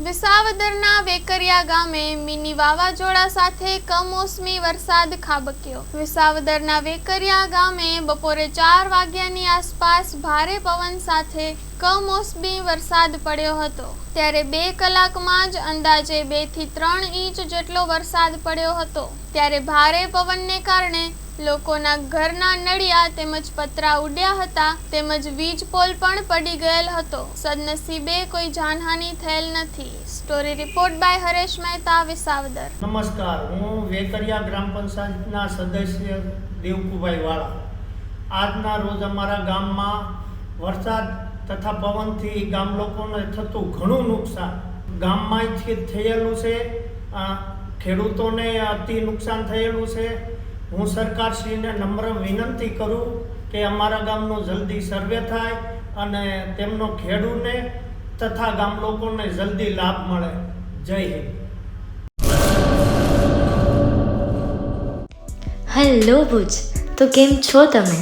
વિસાવદરના વેકરિયા ગામે મિની વાવાઝોડા સાથે કમોસમી વરસાદ ખાબક્યો। વિસાવદરના વેકરિયા ગામે બપોરે 4 વાગ્યાની આસપાસ ભારે પવન સાથે કમોસમી વરસાદ પડ્યો હતો। ત્યારે 2 કલાકમાં જ અંદાજે 2 થી 3 ઇંચ જેટલો વરસાદ પડ્યો હતો। ત્યારે ભારે પવનને કારણે લોકોના ઘરના નળિયા તેમજ પતરા ઉડ્યા હતા તેમજ વીજ પોલ પણ પડી ગયેલ હતો। સદનસીબે કોઈ જાનહાનિ થયેલ નથી। Story report by Haresh Mehta, Visavadar. નમસ્કાર, હું વેકરિયા ગ્રામ પંચાયતના સદસ્ય દેવકુભાઈ વાળા। આજના રોજ અમારા ગામમાં વરસાદ તથા પવનથી ગામ લોકોને થતું ઘણું નુકસાન ગામમાંથી થયેલું છે। ખેડૂતોને અતિ નુકસાન થયેલું છે। હું સરકારશ્રીને નમ્ર વિનંતી કરું કે અમારા ગામનો જલ્દી સર્વે થાય અને તેમનો ખેડૂતને તથા ગામ લોકોને જલ્દી લાભ મળે। જય હિન્દ। હેલો ભુજ, તો કેમ છો તમે?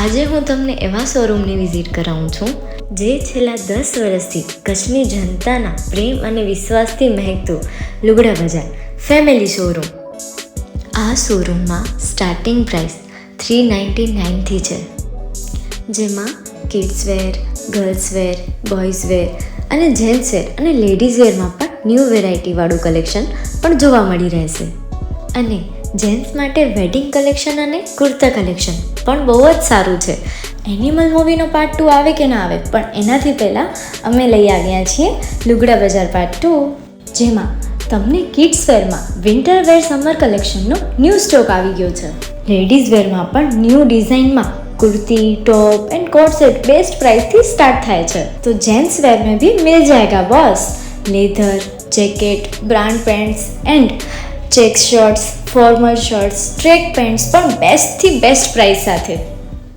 આજે હું તમને એવા શોરૂમની વિઝિટ કરાવું છું જે છેલ્લા 10 વર્ષથી કચ્છની જનતાના પ્રેમ અને વિશ્વાસથી મહેકતું લુગડા બજાર ફેમિલી શોરૂમ। આ શોરૂમમાં સ્ટાર્ટિંગ પ્રાઇસ 399થી છે, જેમાં kids wear, girls wear, boys wear અને જેન્ટ્સ વેર અને લેડીઝ વેરમાં પણ ન્યૂ વેરાયટીવાળું કલેક્શન પણ જોવા મળી રહેશે। અને જેન્ટ્સ માટે વેડિંગ કલેક્શન અને કુર્તા કલેક્શન પણ બહુ જ સારું છે। એનિમલ મૂવીનો પાર્ટ 2 આવે કે ના આવે, પણ એનાથી પહેલાં અમે લઈ આવ્યા છીએ લુગડા બજાર પાર્ટ 2, જેમાં તમને કિડ્સ વેરમાં વિન્ટર વેર સમર કલેક્શનનો ન્યૂ સ્ટોક આવી ગયો છે। લેડીઝ વેરમાં પણ ન્યૂ ડિઝાઇનમાં kurti, top and coat set best price थी स्टार्ट थाय छे। तो जेंट्स वेर में भी मिल जाएगा boss. Leather, jacket, brand pants and check shirts, formal shirts, track pants पर बेस्ट थी बेस्ट प्राइस साथे।